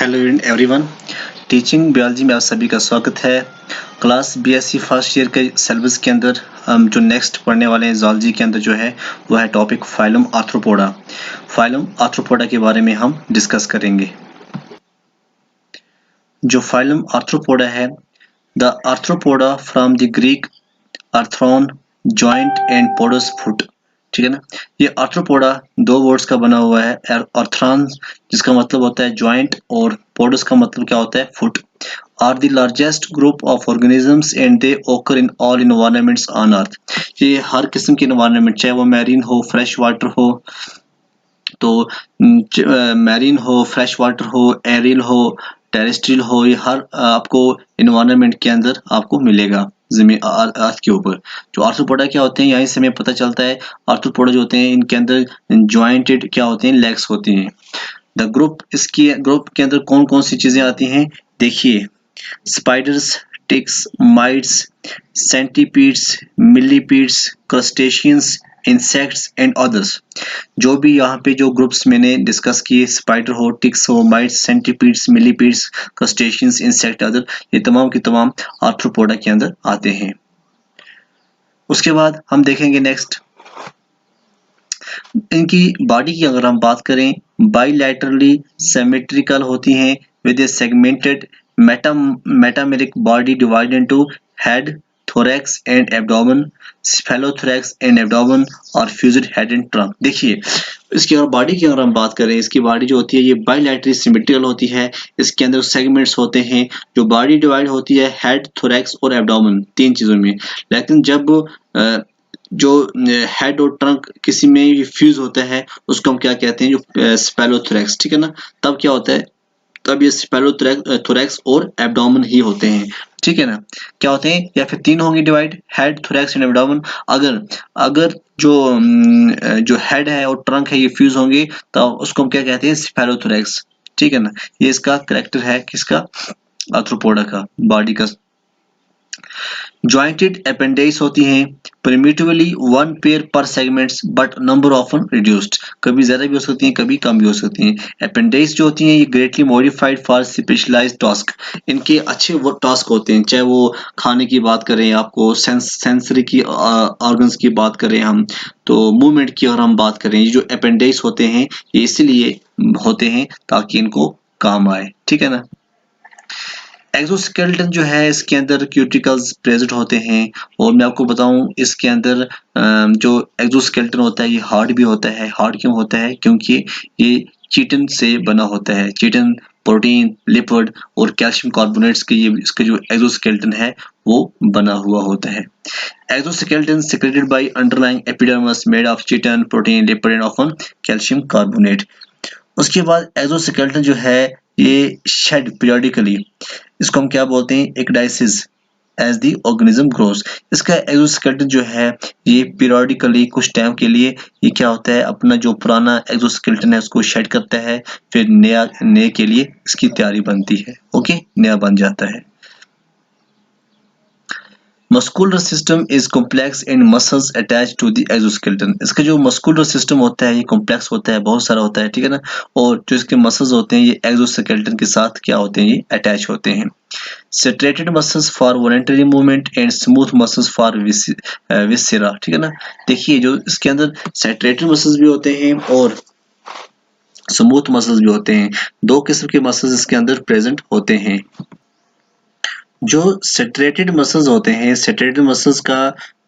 Hello everyone. Teaching biology में आप सभी का स्वागत है। क्लास बीएससी फर्स्ट ईयर के सिलेबस के अंदर हम जो नेक्स्ट पढ़ने वाले हैं ज़ूलॉजी के अंदर जो है वो है topic phylum arthropoda. Phylum arthropoda के बारे में हम डिस्कस करेंगे। जो फाइलम आर्थ्रोपोडा है, the arthropoda from the Greek arthron joint and podos foot, ठीक है ना। ये आर्थ्रोपोडा दो वर्ड्स का बना हुआ है। आर्थ्रॉन जिसका मतलब होता है जॉइंट और पोडस का मतलब क्या होता है foot, are the largest group of organisms and they occur in all environments on earth. ये हर किस्म के इन्वायरमेंट, चाहे वो मैरीन हो, फ्रेश वाटर हो, तो मैरीन हो, फ्रेश वाटर हो, एरियल हो, टेरेस्ट्रियल हो, ये हर आपको इन्वायरमेंट के अंदर आपको मिलेगा जमीन अर्थ के ऊपर। जो आर्थ्रोपोडा क्या होते हैं, यहीं से हमें पता चलता है। आर्थ्रोपोडा जो होते हैं इनके अंदर जॉइंटेड क्या होते हैं, लेग्स होती हैं। द ग्रुप, इसकी ग्रुप के अंदर कौन कौन सी चीजें आती हैं देखिए। Spiders, ticks, mites, centipedes, millipedes, crustaceans, insects and others. जो भी यहाँ पे जो ग्रुप्स मैंने डिस्कस किए, स्पाइडर हो, टिक्स हो, mites, centipedes, millipedes, crustaceans, insect, other, ये तमाम की तमाम आर्थ्रोपोडा के अंदर आते हैं। उसके बाद हम देखेंगे नेक्स्ट इनकी बॉडी की अगर हम बात करें, बाइलैटरली सिमेट्रिकल होती हैं with a segmented metameric body divided into head, thorax and abdomen, cephalothorax and abdomen और फ्यूज्ड हेड एंड ट्रंक। देखिए इसकी अगर बॉडी की अगर हम बात करें, इसकी बॉडी जो होती है ये बाइलैटरली सिमेट्रिकल होती है। इसके अंदर सेगमेंट्स होते हैं। जो बॉडी डिवाइड होती है हेड, थोरैक्स और एब्डोमेन, तीन चीजों में। लेकिन जब जो हेड और ट्रंक किसी में फ्यूज होता है उसको हम क्या कहते हैं, जो स्पेलोथोरैक्स, ठीक है ना। तब क्या होता है, तब ये स्पेलोथोरैक्स और एब्डोमेन ही होते हैं, ठीक है ना। क्या होते हैं, या फिर तीन होंगे divide, head, thorax and abdomen. अगर अगर जो हेड है और ट्रंक है ये फ्यूज होंगे तो उसको हम क्या कहते हैं, स्पेलोथोरैक्स, ठीक है ना। ये इसका करेक्टर है किसका, आर्थ्रोपोडा का, बॉडी का। जॉइंटेड अपेंडेज होती हैं, प्रिमिटिवली वन पेयर पर segments but number often reduced. कभी ज्यादा भी हो सकती हैं, कभी कम भी हो सकती हैं। अपेंडेज जो होती हैं ये greatly modified for specialised task. इनके अच्छे वो टास्क होते हैं, चाहे वो खाने की बात करें, आपको सेंसरी की ऑर्गन्स की बात करें हम, तो मूवमेंट की अगर हम बात करें, ये जो अपेंडेज होते हैं ये इसलिए होते हैं ताकि इनको काम आए, ठीक है ना। एक्सोस्केलेटन जो है इसके अंदर क्यूटिकल्स प्रेजेंट होते हैं। और मैं आपको बताऊं इसके अंदर जो एक्सोस्केलेटन होता है ये हार्ड भी होता है। हार्ड क्यों होता है, क्योंकि ये चिटिन से बना होता है। चिटिन, प्रोटीन, लिपिड और कैल्शियम कार्बोनेट्स के ये इसका जो एक्सोस्केलेटन है वो बना हुआ होता है। Exoskeleton secreted bye underlying epidermis made of chitin, protein, lipid and often calcium carbonate. उसके बाद एक्सोस्केलेटन जो है ये शेड पीरियडिकली, इसको हम क्या बोलते हैं, ecdysis, as the organism grows. इसका एक्सोस्केलेटन जो है ये पीरियडिकली कुछ टाइम के लिए ये क्या होता है, अपना जो पुराना एक्सोस्केलेटन है उसको शेड करता है, फिर नए के लिए इसकी तैयारी बनती है। ओके, नया बन जाता है। Muscular system is complex and muscles attach to the exoskeleton. इसका जो मस्कुलर सिस्टम होता है ये कॉम्प्लेक्स होता है, बहुत सारा होता है, ठीक है ना। और जो इसके मसल्स होते हैं ये एक्सोस्केलेटन के साथ क्या होते हैं, ये अटैच होते हैं। Striated muscles for voluntary movement and smooth muscles for viscera, ठीक है ना। देखिए जो इसके अंदर सेट्रेटेड मसल्स भी होते हैं और स्मूथ मसल्स भी होते हैं। दो किस्म के मसल्स इसके अंदर प्रेजेंट होते हैं। जो सेटरेटेड मसल्स होते हैं, सेटरेटेड मसल्स का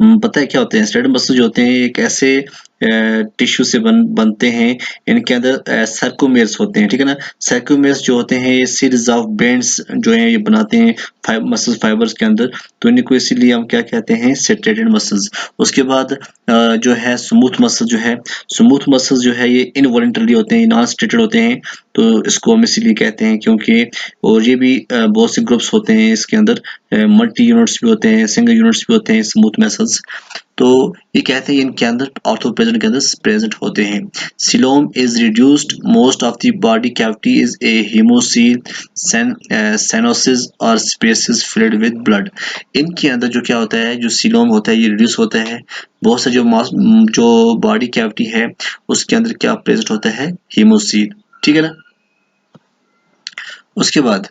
पता है क्या होते हैं। सेटरेटेड मसल्स जो होते हैं एक ऐसे टिश्यू से बनते हैं। इनके अंदर सर्कोमेर्स होते हैं, ठीक है ना। सर्कोमेर्स जो होते हैं ये सीरीज ऑफ बेंड्स जो है ये बनाते हैं मसल फाइबर्स के अंदर, तो इनको इसीलिए हम क्या कहते हैं, सेटरेटेड मसल्स। उसके बाद जो है स्मूथ मसल जो है, स्मूथ मसल्स जो है ये इनवॉलंटरी होते हैं, नॉन स्टेटेड होते हैं, तो इसको हम इसीलिए कहते हैं क्योंकि, और ये भी बहुत से ग्रुप्स होते हैं इसके अंदर, मल्टी यूनिट्स भी होते हैं, सिंगल यूनिट्स भी होते हैं स्मूथ मसल्स। तो ये कहते हैं इनके अंदर ऑर्थोपेडेन के अंदर प्रेजेंट होते हैं। Coelom is reduced, most of the body cavity is a haemocoel sinuses और स्पेसेस फिल्ड विद ब्लड। इनके अंदर जो क्या होता है, जो सिलोम होता है ये रिड्यूस होता है। बहुत से जो बॉडी कैविटी है उसके अंदर क्या प्रेजेंट होता है, हेमोसील, ठीक है ना। उसके बाद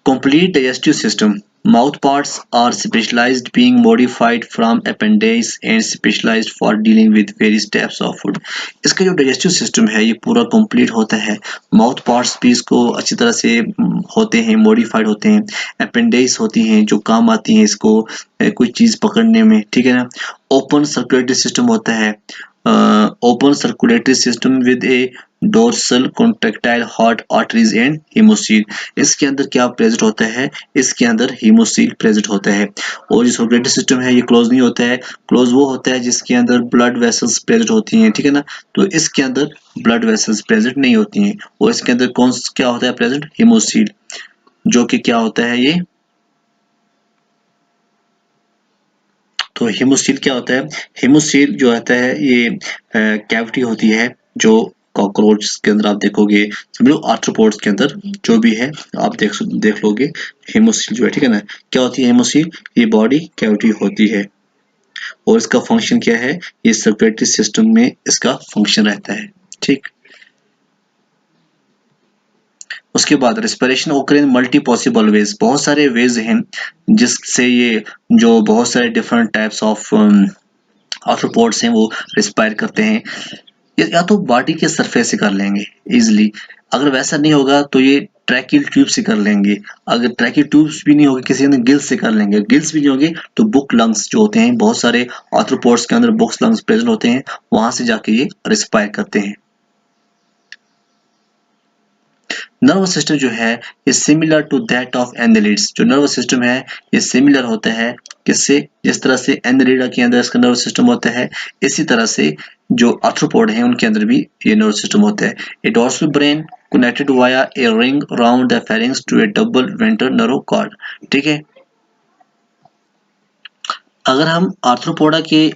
complete digestive system. Mouth parts are specialized, being modified from appendices and specialized for dealing with various types of food. इसका जो digestive system है ये पूरा complete होता है. Mouth parts भी इसको अच्छी तरह से होते हैं, modified होते हैं. Appendices होती हैं जो काम आती हैं इसको कोई चीज़ पकड़ने में, ठीक है ना. Open circulatory system होता है. Open circulatory system with a dorsal contractile heart arteries and hemocoel. इसके अंदर क्या प्रेजेंट होता है, इसके अंदर hemocoel प्रेजेंट होता है. और जो सर्कुलेटरी सिस्टम है ये क्लोज नहीं होता है. क्लोज वो होता है जिसके अंदर ब्लड वेसल्स प्रेजेंट होती हैं, ठीक है ना. तो इसके अंदर ब्लड वेसल्स प्रेजेंट नहीं होती हैं. और इसके अंदर कौन क्या होता है प्रेजेंट, hemocoel, जो कि क्या होता है ये, तो hemocoel क्या होता है, hemocoel जो होता है ये कैविटी होती है जो कॉकरोच के अंदर आप देखोगे, समझो आर्थ्रोपोड्स के अंदर जो भी है आप देख लोगे hemocoel जो है, ठीक है ना. क्या होती है hemocoel, ये बॉडी कैविटी होती है. और इसका फंक्शन क्या है, ये सर्कुलेटरी सिस्टम में इसका फंक्शन रहता है, ठीक. उसके बाद रेस्पिरेशन ओकर इन मल्टी पॉसिबल वेज. बहुत सारे वेज हैं जिससे ये जो बहुत सारे डिफरेंट टाइप्स ऑफ आर्थ्रोपोड्स हैं वो रेस्पायर करते हैं. या तो बॉडी के सरफेस से कर लेंगे इजिली. अगर वैसा नहीं होगा तो ये ट्रैकियल ट्यूब से कर लेंगे. अगर ट्रैकियल ट्यूब्स भी नहीं होगी किसी ने गिल्स से कर लेंगे. गिल्स भी नहीं होंगे तो बुक लंग्स जो होते हैं, बहुत सारे आर्थ्रोपोड्स के अंदर बुक्स लंग्स प्रेजेंट होते हैं, वहां से जाके ये रेस्पायर करते हैं. नर्वस सिस्टम जो है ये similar to that of annelids. जो नर्वस सिस्टम है ये सिमिलर होता है किससे, जिस तरह से एनालिडा के अंदर इसका नर्वस सिस्टम होता है, इसी तरह से जो आर्थ्रोपोड हैं उनके अंदर भी ये नर्वस सिस्टम होता है. A dorsal brain connected via a ring round the pharynx to a double ventral nerve cord. ठीक है. अगर हम आर्थ्रोपोडा के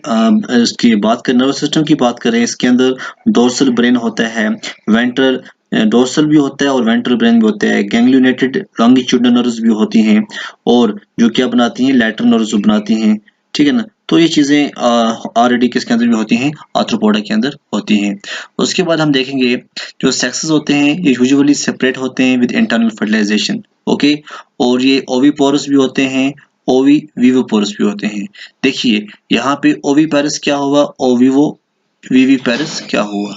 इसकी बात करें, नर्वस सिस्टम की बात करें, इसके अंदर डोर्सल ब्रेन होता है, वेंट्रल डोर्सल भी होता है और वेंट्रल ब्रेन भी होता है, गैंग्लियोनेटेड लॉन्गिट्यूडनल नर्व्स भी होती हैं और जो क्या बनाती हैं, लैटरल नर्व्स बनाती हैं, ठीक है ना. तो ये चीजें ऑलरेडी किसके अंदर भी होती हैं, आर्थ्रोपोडा के अंदर होती हैं. उसके बाद हम देखेंगे जो सेक्सेस होते हैं ये यूजुअली सेपरेट होते हैं विद इंटरनल फर्टिलाइजेशन. ओके. और ये ओविपोरस भी होते हैं, ओवी विवोपोरस भी होते हैं. देखिए यहाँ पे ओविपेरस क्या हुआ, ओविवो विविपेरस क्या हुआ.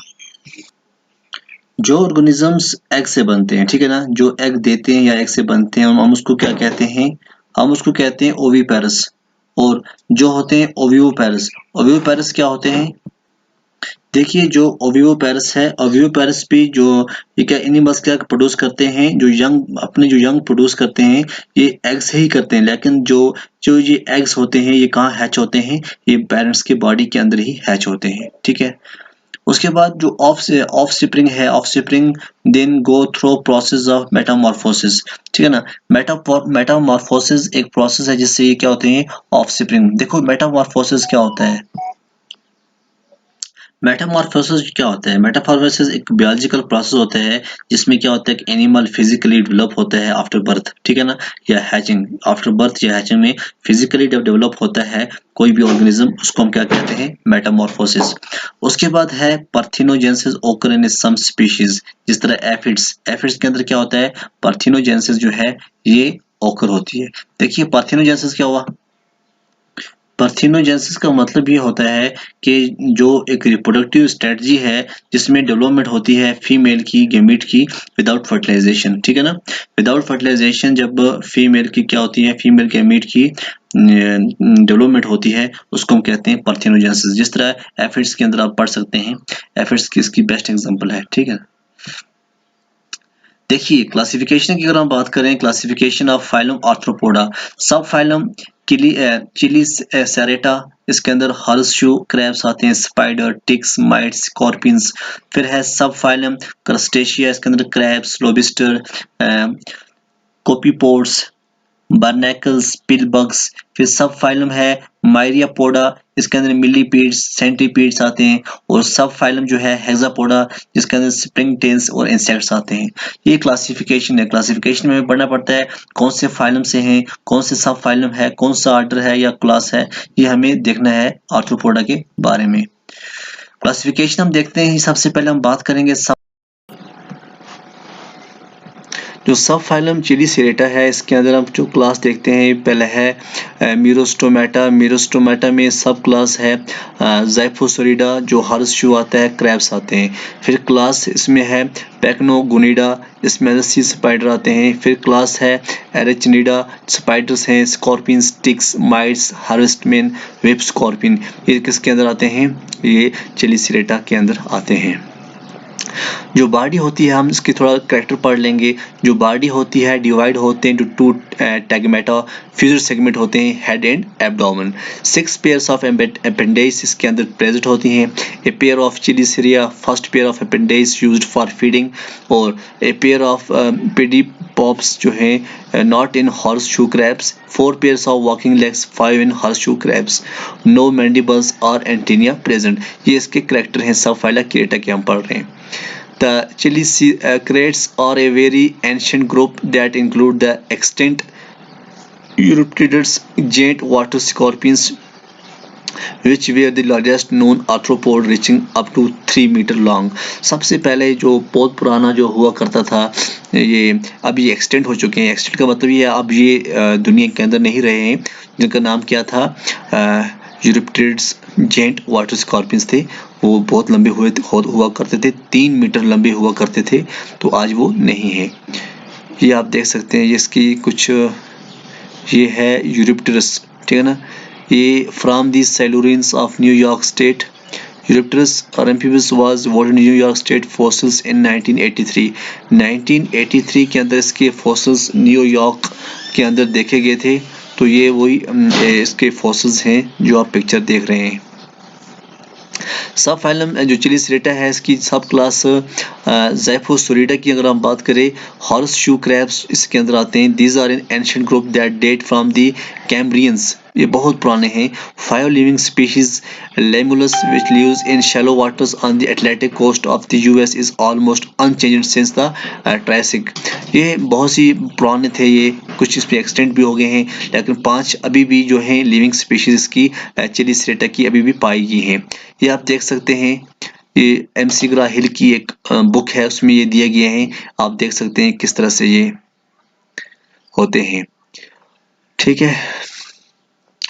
जो ऑर्गेनिजम्स एग से बनते हैं, ठीक है ना, जो एग देते हैं या एग से बनते हैं, हम उसको क्या कहते हैं, हम उसको कहते हैं ओविपेरस. और जो होते हैं ओविवोपेरस, ओविवोपेरस क्या होते हैं, देखिए जो ओविवोपेरस है, ओविवोपेरस भी जो ये क्या एनिमल्स क्या प्रोड्यूस करते हैं, जो यंग अपने जो यंग प्रोड्यूस करते हैं ये एग से ही करते हैं. लेकिन जो जो ये एग्स होते हैं ये कहाँ हैच होते हैं, ये पेरेंट्स के बॉडी के अंदर ही हैच होते हैं. ठीक है. उसके बाद जो ऑफ स्प्रिंग है, offspring then go through process of metamorphosis. ठीक है ना. मेटामॉर्फोसिस एक प्रोसेस है जिससे ये क्या होते हैं, ऑफ स्प्रिंग. देखो मेटामॉर्फोसिस क्या होता है, मेटामॉर्फोसिस क्या होता है, मेटामॉर्फोसिस एक बायोलॉजिकल प्रोसेस होता है जिसमें क्या होता है कि एनिमल फिजिकली डेवलप होता है आफ्टर बर्थ, ठीक है ना, या हैचिंग. आफ्टर बर्थ या हैचिंग में फिजिकली जब डेवलप होता है कोई भी ऑर्गेनिज्म, उसको हम क्या कहते हैं, मेटामॉर्फोसिस. उसके बाद है पार्थिनोजेनेसिस ओकर इन सम स्पीशीज. जिस तरह एफिड्स, एफिड्स के अंदर क्या होता है, पार्थिनोजेनेसिस जो है ये ओकर होती है. देखिए पार्थिनोजेनेसिस क्या हुआ, पार्थिनोजेनेसिस का मतलब ये होता है कि जो एक रिप्रोडक्टिव स्ट्रेटजी है जिसमें डेवलपमेंट होती है फीमेल की गैमीट की विदाउट फर्टिलाइजेशन. ठीक है ना. विदाउट फर्टिलाइजेशन जब फीमेल की क्या होती है, फीमेल गैमीट की डेवलपमेंट होती है उसको हम कहते हैं पार्थिनोजेनेसिस. जिस तरह एफिड्स के अंदर आप पढ़ सकते हैं, एफिड्स की इसकी बेस्ट एग्जांपल है. ठीक है. देखिए क्लासिफिकेशन की अगर हम बात करें, क्लासिफिकेशन ऑफ फाइलम आर्थ्रोपोडा. सब फाइलम चिली सेरेटा, इसके अंदर हॉर्सशू क्रैब्स आते हैं, स्पाइडर, टिक्स, माइट्स, स्कॉर्पियंस. फिर है सब फाइलम क्रस्टेशिया, इसके अंदर क्रैब्स, लोबिस्टर, कोपीपोड्स, बार्नेकल्स, पिलबग्स. फिर सब फाइलम है मायरियापोडा, इसके अंदर मिलीपीड्स, सेंटीपीड्स आते हैं. और सब फाइलम जो है हेक्सापोडा, जिसके अंदर स्प्रिंग टेल्स और इंसेक्ट्स आते हैं. ये क्लासिफिकेशन है. क्लासिफिकेशन में पढ़ना पड़ता है कौन से फाइलम से हैं, कौन से सब फाइलम है, कौन सा ऑर्डर है या क्लास है, ये हमें देखना है आर्थ्रोपोडा के बारे में. क्लासिफिकेशन हम देखते हैं. सबसे पहले हम बात करेंगे जो सब फाइलम चिलीसेरेटा है, इसके अंदर हम जो क्लास देखते हैं, पहले है मीरोस्टोमेटा। मीरोस्टोमेटा में सब क्लास है ज़ाइफोसोरिडा, जो हॉर्सशू आता है, क्रैब्स आते हैं। फिर क्लास इसमें है पैक्नोगोनिडा, इसमें सी स्पाइडर आते हैं। फिर क्लास है एरेचिनिडा, स्पाइडर्स हैं, scorpion, ticks, mites, harvestman, whip scorpion. ये किसके अंदर आते हैं? ये चिलीसेरेटा के अंदर आते हैं। जो बॉडी होती है, हम इसकी थोड़ा कैरेक्टर पढ़ लेंगे। जो बॉडी होती है डिवाइड होते हैं टू टैगमेटा, फ्यूजर सेगमेंट होते हैं, head and abdomen. 6 pairs of appendage इसके अंदर प्रेजेंट होती हैं। A pair of chelicerae, first pair of appendage used for feeding, और ए पेयर ऑफ पेडिपोप्स जो हैं not in horseshoe crabs, 4 pairs of walking legs, 5 in horseshoe crabs, no mandibles और antennae present. ये इसके character हैं सब phyla Creta के हम पढ़ रहे हैं। The chelicerates are a very ancient group that include the extinct Eurypterids, giant water scorpions, which were the largest known arthropod reaching up to 3 meter long. सबसे पहले जो बहुत पुराना जो हुआ करता था, ये अब ये एक्सटेंट हो चुके हैं। एक्सटेंट का मतलब ये है अब ये दुनिया के अंदर नहीं रहे हैं, जिनका नाम क्या था? यूरिप्टेरिड्स, जेंट वाटर स्कॉर्पियंस थे। वो बहुत लंबे हुआ करते थे, 3 मीटर लंबे हुआ करते थे, तो आज वो नहीं है। ये आप देख सकते हैं, इसकी कुछ ये है यूरिप्टेरस, ठीक है ना। ये from the Silurians of New York State. Eurypterus amphibius was voted New York State fossils in 1983। 1983 के अंदर इसके fossils न्यूयॉर्क के अंदर देखे गए थे। तो ये वही इसके fossils हैं जो आप पिक्चर देख रहे हैं। सब फाइलम जो चिलीसेरेटा है, इसकी सब क्लास ज़ाइफोसोरिडा की अगर हम बात करें, हॉर्सशू क्रैब्स इसके अंदर आते हैं। These are an ancient group that date from the Cambrians, ये बहुत पुराने हैं। 5 living species, limulus which lives in shallow waters on the Atlantic coast of the US is almost unchanged since the Triassic। ये बहुत सी पुराने थे, ये कुछ इस पे एक्सटेंट भी हो गए हैं, लेकिन 5 अभी भी जो हैं लिविंग स्पीशीज की चिलीसेरेटा की अभी भी पाई गई हैं। ये आप देख सकते हैं, ये MC ग्रा-हिल की एक बुक है, उसमें ये दिया गया है। आप देख सकते हैं किस तरह से ये होते हैं, ठीक है।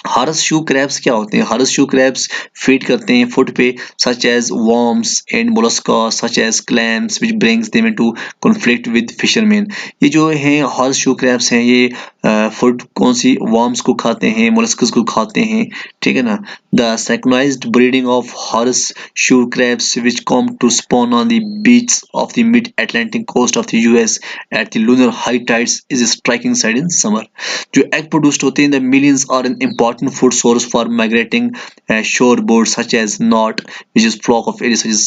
हॉर्सशू क्रैब्स क्या होते हैं? हॉर्सशू क्रैब्स फीड करते हैं फूड पे, such as worms and Mollusca, such as clams, which brings them into conflict with fisherman. ये जो हैं हॉर्सशू क्रैब्स हैं, ये फूड कौन सी वर्म्स को खाते हैं, मोलस्कस को खाते हैं, ठीक है ना। The synchronized breeding of horseshoe crabs which come to spawn on the beaches of the mid-Atlantic coast of the US at the lunar high tides is a striking sight in summer। जो egg produced होते हैं, the millions are an important food source for migrating shore birds such as knot, which is flock of aves such as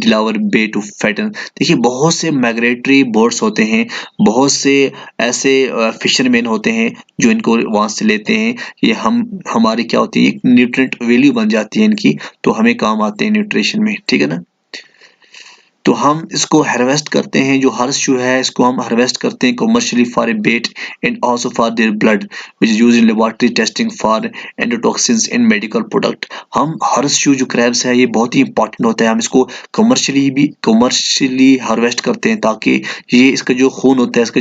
Delaware Bay to fatten। देखिए बहुत से migratory birds होते हैं, बहुत से ऐसे फिशरमैन होते हैं जो इनको वहां से लेते हैं। ये हमारी क्या होती है, एक न्यूट्रिएंट वैल्यू बन जाती है इनकी, तो हमें काम आते हैं न्यूट्रिशन में, ठीक है ना। तो हम इसको हार्वेस्ट करते हैं, जो हॉर्सशू है इसको हम हार्वेस्ट करते हैं commercially for a bait and also for their blood which is used in laboratory testing for endotoxins in medical product. हम हॉर्सशू जो क्रैब्स है, ये बहुत ही इंपॉर्टेंट होता है। हम इसको कमर्शियली हार्वेस्ट करते हैं, ताकि ये इसका जो खून होता है, इसका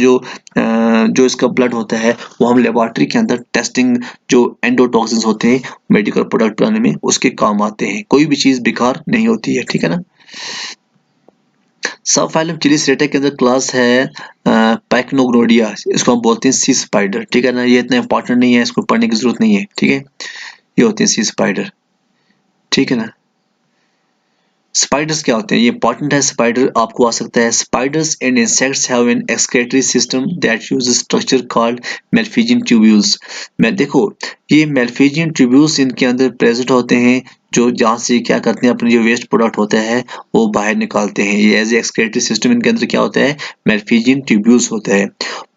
जो इसका ब्लड होता है, वो हम लेबोरेटरी के अंदर टेस्टिंग जो एंडोटॉक्सिन्स होते हैं मेडिकल प्रोडक्ट बनाने में, उसके काम आते हैं। कोई भी चीज़ बेकार नहीं होती है, ठीक है ना। सब फाइलम चिलीसेरेटा के अंदर क्लास है पैक्नोगोनिडा, इसको हम बोलते हैं सी स्पाइडर, ठीक है ना। ये इतना इंपॉर्टेंट नहीं है, इसको पढ़ने की जरूरत नहीं है, ठीक है। ये होते हैं सी स्पाइडर, ठीक है ना। स्पाइडर्स क्या होते हैं, ये इंपॉर्टेंट है। स्पाइडर आपको आ सकता है, spiders and insects have an excretory system that uses structure called Malpighian tubules. मैं देखो, ये मेलफिजियन ट्यूब्यूल्स इनके अंदर प्रेजेंट होते हैं, जो जहाँ से क्या करते हैं, अपने जो वेस्ट प्रोडक्ट होता है वो बाहर निकालते हैं। ये एज एक्सक्रीटरी सिस्टम इनके अंदर क्या होता है, मेलफिजियन ट्यूब्यूल्स होता है।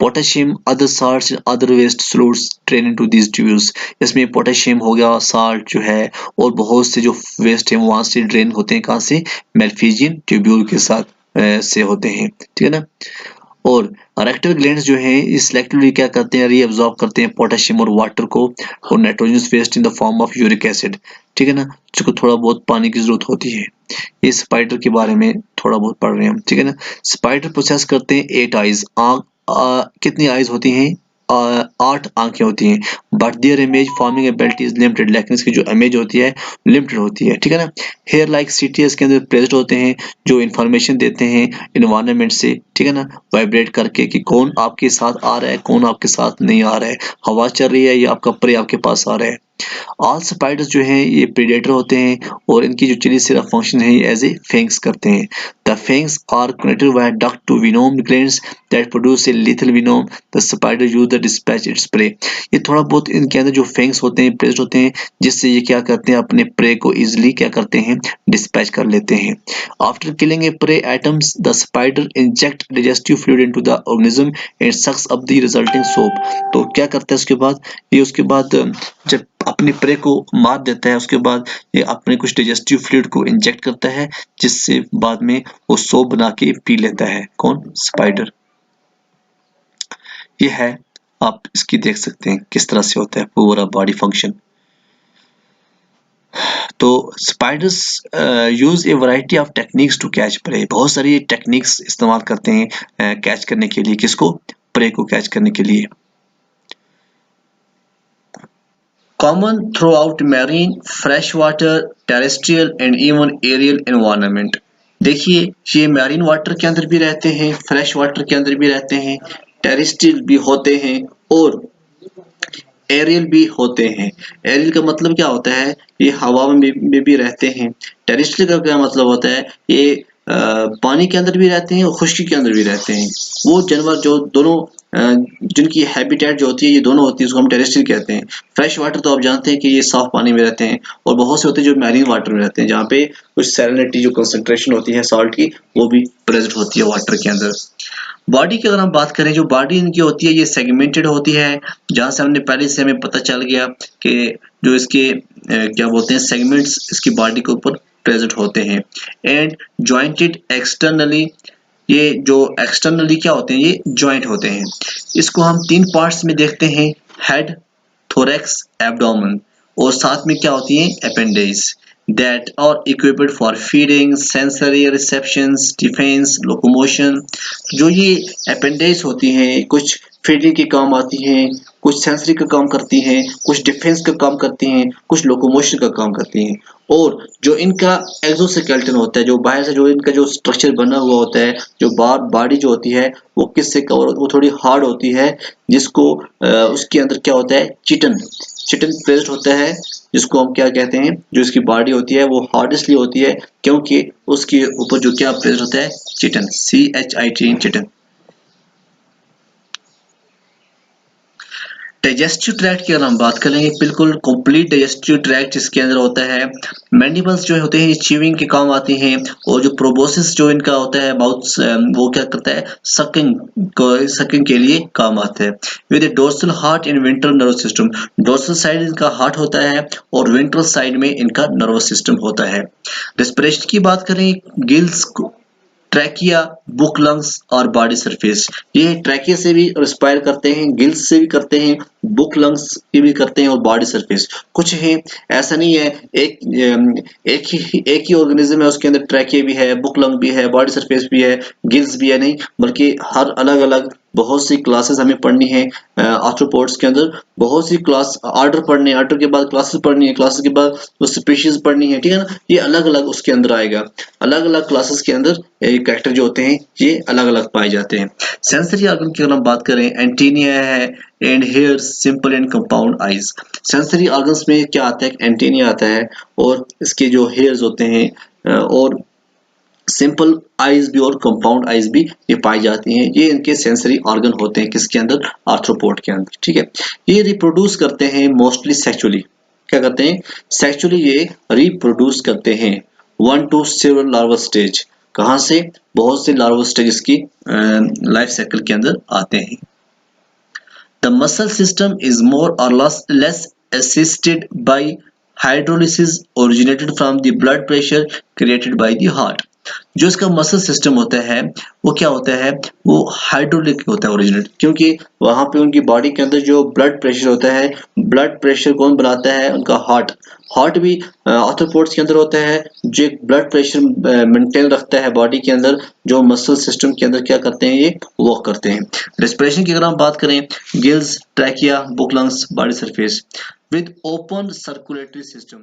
Potassium, other salts, other waste solutes drain into these tubules. इसमें पोटेशियम हो गया, साल्ट जो है, और बहुत से जो वेस्ट है वहां से ड्रेन होते हैं, कहाँ से, मेलफिजियन ट्यूब्यूल के साथ से होते हैं, ठीक है ना। और रेक्टल ग्लैंड्स जो हैं, ये सिलेक्टिवली क्या करते हैं, रीअब्सॉर्ब करते हैं पोटेशियम और वाटर को और nitrogenous waste in the form of uric acid, ठीक है ना, जिसको थोड़ा बहुत पानी की जरूरत होती है। ये स्पाइडर के बारे में थोड़ा बहुत पढ़ रहे हैं हम, ठीक है ना। स्पाइडर प्रोसेस करते हैं 8 आइज, कितनी आइज होती हैं? 8 आंखें होती हैं, but there image forming ability is limited, लेकिन इसकी जो इमेज होती है लिमिटेड होती है, ठीक है ना। हेयर लाइक सीटीएस के अंदर प्रेजेंट होते हैं, जो इन्फॉर्मेशन देते हैं इन्वायरमेंट से, ठीक है ना, वाइब्रेट करके कि कौन आपके साथ आ रहा है, कौन आपके साथ नहीं आ रहा है, हवा चल रही है या आपका प्रे आपके पास आ रहा है। ऑल स्पाइडर्स जो हैं ये प्रेडेटर होते हैं और इनकी जो चिली सिर्फ फंक्शन है एज ए फैंग्स करते हैं। The fangs are connected by duct to venom glands that produce a lethal venom. The spider use the dispatch its prey. ये थोड़ा बहुत इनके अंदर जो फैंग्स होते हैं प्रेजेंट होते हैं, जिससे ये क्या करते हैं अपने प्रे को इजिली क्या करते हैं डिस्पैच कर लेते हैं। After killing a prey atoms the spider inject digestive fluid into the organism and sucks up the resulting soup. तो क्या करता है उसके बाद, ये उसके बाद जब अपने प्रे को मार देता है, उसके बाद ये अपने कुछ डाइजेस्टिव फ्लूइड को इंजेक्ट करता है, जिससे बाद में वो सोप बना के पी लेता है। कौन? स्पाइडर। ये है, आप इसकी देख सकते हैं किस तरह से होता है पूरा बॉडी फंक्शन। तो spiders use a variety of techniques to catch prey. बहुत सारी टेक्निक्स इस्तेमाल करते हैं कैच करने के लिए। किसको? प्रे को कैच करने के लिए। Common throughout marine, freshwater, terrestrial and even aerial environment। देखिए ये मैरीन वाटर के अंदर भी रहते हैं, फ्रेश वाटर के अंदर भी रहते हैं, टेरेस्ट्रियल भी होते हैं और एरियल भी होते हैं। एरियल का मतलब क्या होता है? ये हवा में भी रहते हैं। टेरेस्ट्रियल का क्या मतलब होता है? ये पानी के अंदर भी रहते हैं और खुश्की के अंदर भी रहते हैं। वो जानवर जो दोनों जिनकी हैबिटेट जो होती है ये दोनों होती है, उसको हम टेरेस्ट्रियल कहते हैं। फ्रेश वाटर तो आप जानते हैं कि ये साफ पानी में रहते हैं, और बहुत से होते हैं जो मैरीन वाटर में रहते हैं, जहाँ पे कुछ सैलिनिटी जो कंसंट्रेशन होती है सॉल्ट की वो भी प्रेजेंट होती है वाटर के अंदर। बॉडी की अगर हम बात करें, जो बॉडी इनकी होती है ये सेगमेंटेड होती है, जहाँ से हमने पहले से हमें पता चल गया कि जो इसके क्या बोलते हैं सेगमेंट्स इसकी बॉडी के ऊपर प्रेजेंट होते हैं। एंड जॉइंटेड एक्सटर्नली, ये जो एक्सटर्नली क्या होते हैं, ये जॉइंट होते हैं। इसको हम 3 पार्ट्स में देखते हैं, हेड, थोरैक्स, एब्डोमेन, और साथ में क्या होती है appendix, that are equipped for feeding, sensory receptions, defense, locomotion। जो ये अपेंडिक्स होती हैं कुछ फीडिंग के काम आती हैं, कुछ सेंसरी का काम करती हैं, कुछ डिफेंस का काम करती हैं, कुछ लोकोमोशन का काम करती हैं। और जो इनका एक्सोस्केलेटन होता है, जो बाहर से जो इनका जो स्ट्रक्चर बना हुआ होता है, जो बॉडी जो होती है वो किससे कवर, वो थोड़ी हार्ड होती है, जिसको उसके अंदर क्या होता है चिटन प्रेजेंट होता है, जिसको हम क्या कहते हैं, जो इसकी बॉडी होती है वो हार्ड इसलिए होती है क्योंकि उसके ऊपर जो क्या प्रेजेंट होता है चिटन, CHIT, चिटन। डाइजेस्टिव ट्रैक्ट की अगर हम बात करेंगे, बिल्कुल कंप्लीट डाइजेस्टिव ट्रैक्ट इसके अंदर होता है। मैंडिबल्स जो होते हैं च्यूइंग के काम आती हैं, और जो प्रोबोसिस जो इनका होता है माउथ, वो क्या करता है सकिंग के लिए काम आता है। With dorsal heart in ventral nervous system, dorsal side इनका हार्ट होता है और वेंट्रल साइड में इनका नर्वस सिस्टम होता है। रेस्पिरेशन की बात करें, गिल्स, ट्रैकिया, बुक लंग्स और बॉडी सरफेस। ये ट्रैकिया से भी रिस्पायर करते हैं, गिल्स से भी करते हैं, बुक लंग्स से भी करते हैं, और बॉडी सरफेस कुछ है, ऐसा नहीं है एक ही ऑर्गेनिज्म है उसके अंदर ट्रैकिया भी है, बुक लंग भी है, बॉडी सरफेस भी है, गिल्स भी है, नहीं, बल्कि हर अलग अलग बहुत सी क्लासेस हमें पढ़नी है। आर्थ्रोपोड्स के अंदर बहुत सी क्लास ऑर्डर पढ़ने, ऑर्डर के बाद क्लासेस पढ़नी है, क्लासेस के बाद वो स्पीशीज पढ़नी है, ठीक है ना। ये अलग अलग उसके अंदर आएगा, अलग अलग क्लासेस के अंदर कैरेक्टर जो होते हैं ये अलग अलग पाए जाते हैं। सेंसरी ऑर्गन की अगर हम बात करें, एंटीनिया है and hair, simple and compound eyes. Sensory organs में क्या आता है, एंटीनिया आता है, और इसके जो हेयर्स होते हैं और सिंपल आईज भी और कंपाउंड आईज भी ये पाई जाती हैं। ये इनके सेंसरी ऑर्गन होते हैं किसके अंदर, आर्थ्रोपोड के अंदर, ठीक है। ये रिप्रोड्यूस करते हैं मोस्टली सेक्सुअली, क्या करते हैं सेक्सुअली ये रिप्रोड्यूस करते हैं 1 to several लार्वा स्टेज। कहाँ से, बहुत से लार्वा स्टेज की लाइफ साइकिल के अंदर आते हैं। The muscle system is more और less assisted by hydrolysis originated from the blood pressure created by the heart। जो इसका मसल सिस्टम होता है वो क्या होता है, वो हाइड्रोलिक होता है ओरिजिनेट, क्योंकि वहां पे उनकी बॉडी के अंदर जो ब्लड प्रेशर होता है, ब्लड प्रेशर कौन बनाता है, उनका हार्ट। हार्ट भी आर्थ्रोपोड्स के अंदर होता है, जो एक ब्लड प्रेशर मेंटेन रखता है बॉडी के अंदर, जो मसल सिस्टम के अंदर क्या करते हैं, ये वर्क करते हैं। रेस्पिरेशन की अगर हम बात करें, gills, trachea, book lungs, body surface with open circulatory system.